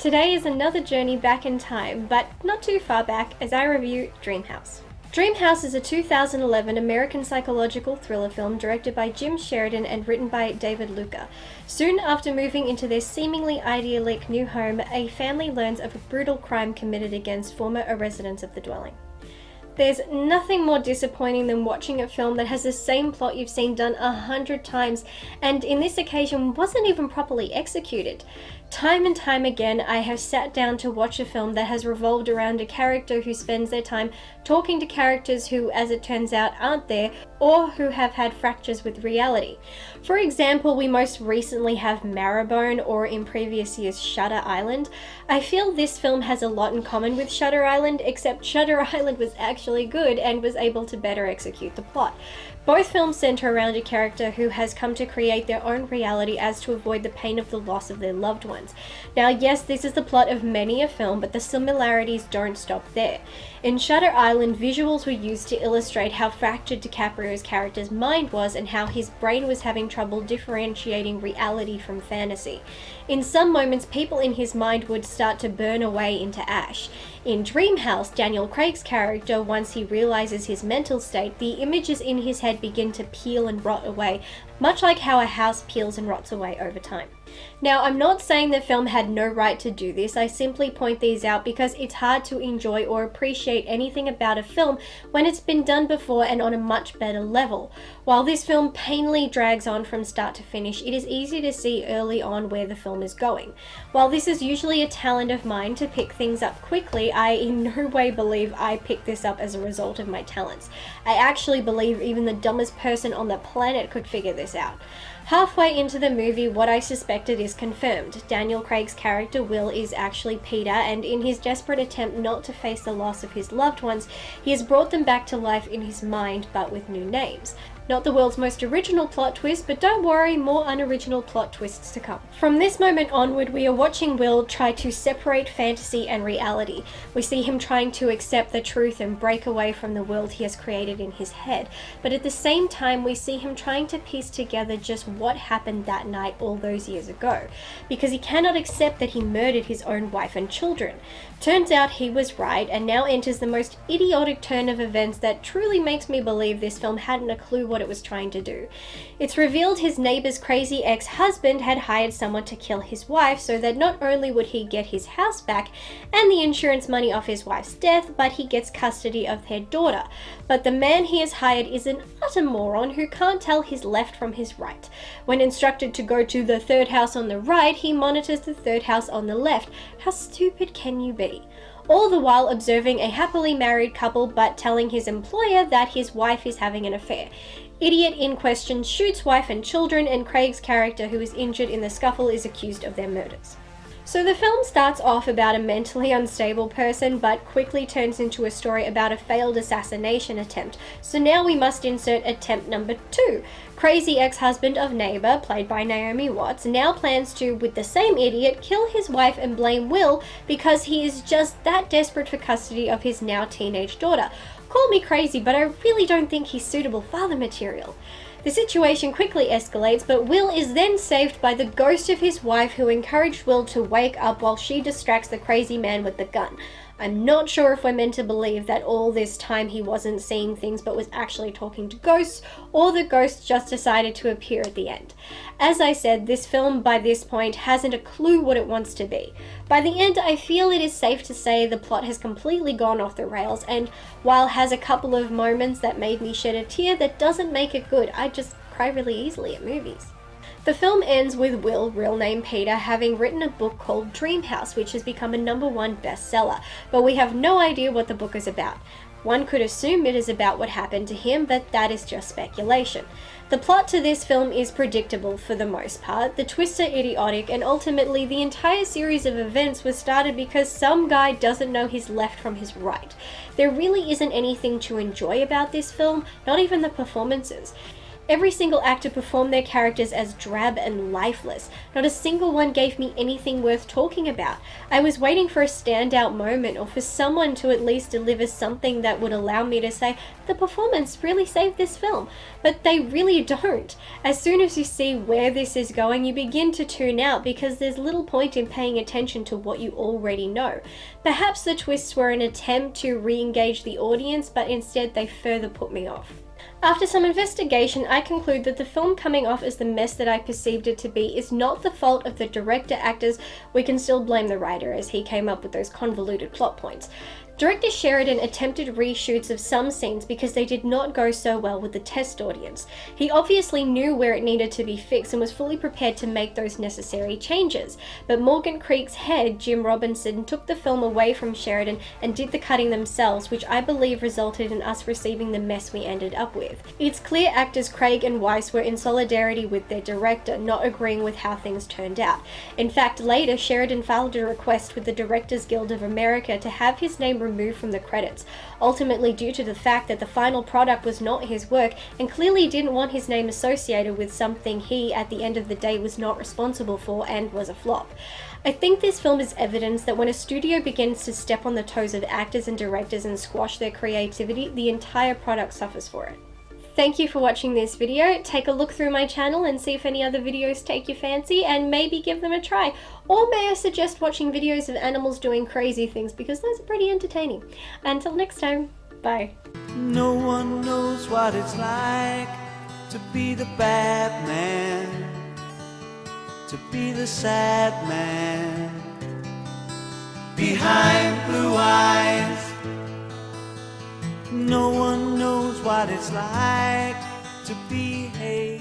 Today is another journey back in time, but not too far back, as I review Dreamhouse. Dreamhouse is a 2011 American psychological thriller film directed by Jim Sheridan and written by David Luca. Soon after moving into their seemingly idyllic new home, a family learns of a brutal crime committed against former residents of the dwelling. There's nothing more disappointing than watching a film that has the same plot you've seen done 100 times, and in this occasion wasn't even properly executed. Time and time again, I have sat down to watch a film that has revolved around a character who spends their time talking to characters who, as it turns out, aren't there, or who have had fractures with reality. For example, we most recently have Marrowbone, or in previous years, Shutter Island. I feel this film has a lot in common with Shutter Island, except Shutter Island was actually good and was able to better execute the plot. Both films center around a character who has come to create their own reality as to avoid the pain of the loss of their loved ones. Now, yes, this is the plot of many a film, but the similarities don't stop there. In Shutter Island, visuals were used to illustrate how fractured DiCaprio's character's mind was and how his brain was having trouble differentiating reality from fantasy. In some moments, people in his mind would start to burn away into ash. In Dreamhouse, Daniel Craig's character, once he realizes his mental state, the images in his head begin to peel and rot away, much like how a house peels and rots away over time. Now, I'm not saying the film had no right to do this, I simply point these out because it's hard to enjoy or appreciate anything about a film when it's been done before and on a much better level. While this film painfully drags on from start to finish, it is easy to see early on where the film is going. While this is usually a talent of mine to pick things up quickly, I in no way believe I picked this up as a result of my talents. I actually believe even the dumbest person on the planet could figure this out. Halfway into the movie, what I suspected is confirmed. Daniel Craig's character Will is actually Peter, and in his desperate attempt not to face the loss of his loved ones, he has brought them back to life in his mind, but with new names. Not the world's most original plot twist, but don't worry, more unoriginal plot twists to come. From this moment onward, we are watching Will try to separate fantasy and reality. We see him trying to accept the truth and break away from the world he has created in his head. But at the same time, we see him trying to piece together just what happened that night all those years ago, because he cannot accept that he murdered his own wife and children. Turns out he was right, and now enters the most idiotic turn of events that truly makes me believe this film hadn't a clue what it was trying to do. It's revealed his neighbor's crazy ex-husband had hired someone to kill his wife so that not only would he get his house back and the insurance money off his wife's death, but he gets custody of their daughter. But the man he has hired is an utter moron who can't tell his left from his right. When instructed to go to the third house on the right, he monitors the third house on the left. How stupid can you be? All the while observing a happily married couple but telling his employer that his wife is having an affair. Idiot in question shoots wife and children, and Craig's character, who is injured in the scuffle, is accused of their murders. So the film starts off about a mentally unstable person, but quickly turns into a story about a failed assassination attempt. So now we must insert attempt number 2. Crazy ex-husband of Neighbor, played by Naomi Watts, now plans to, with the same idiot, kill his wife and blame Will because he is just that desperate for custody of his now teenage daughter. Call me crazy, but I really don't think he's suitable father material. The situation quickly escalates, but Will is then saved by the ghost of his wife, who encouraged Will to wake up while she distracts the crazy man with the gun. I'm not sure if we're meant to believe that all this time he wasn't seeing things but was actually talking to ghosts, or the ghost just decided to appear at the end. As I said, this film by this point hasn't a clue what it wants to be. By the end, I feel it is safe to say the plot has completely gone off the rails, and while has a couple of moments that made me shed a tear, that doesn't make it good. I just cry really easily at movies. The film ends with Will, real name Peter, having written a book called Dreamhouse, which has become a #1 bestseller, but we have no idea what the book is about. One could assume it is about what happened to him, but that is just speculation. The plot to this film is predictable for the most part, the twists are idiotic, and ultimately the entire series of events was started because some guy doesn't know his left from his right. There really isn't anything to enjoy about this film, not even the performances. Every single actor performed their characters as drab and lifeless. Not a single one gave me anything worth talking about. I was waiting for a standout moment or for someone to at least deliver something that would allow me to say, the performance really saved this film. But they really don't. As soon as you see where this is going, you begin to tune out because there's little point in paying attention to what you already know. Perhaps the twists were an attempt to re-engage the audience, but instead they further put me off. After some investigation, I conclude that the film coming off as the mess that I perceived it to be is not the fault of the director actors. We can still blame the writer, as he came up with those convoluted plot points. Director Sheridan attempted reshoots of some scenes because they did not go so well with the test audience. He obviously knew where it needed to be fixed and was fully prepared to make those necessary changes. But Morgan Creek's head, Jim Robinson, took the film away from Sheridan and did the cutting themselves, which I believe resulted in us receiving the mess we ended up with. It's clear actors Craig and Weiss were in solidarity with their director, not agreeing with how things turned out. In fact, later Sheridan filed a request with the Directors Guild of America to have his name removed from the credits, ultimately due to the fact that the final product was not his work and clearly didn't want his name associated with something he, at the end of the day, was not responsible for and was a flop. I think this film is evidence that when a studio begins to step on the toes of actors and directors and squash their creativity, the entire product suffers for it. Thank you for watching this video. Take a look through my channel and see if any other videos take your fancy and maybe give them a try. Or may I suggest watching videos of animals doing crazy things, because those are pretty entertaining. Until next time, bye. No one knows what it's like to be the bad man, to be the sad man behind blue eyes. No one knows what it's like to behave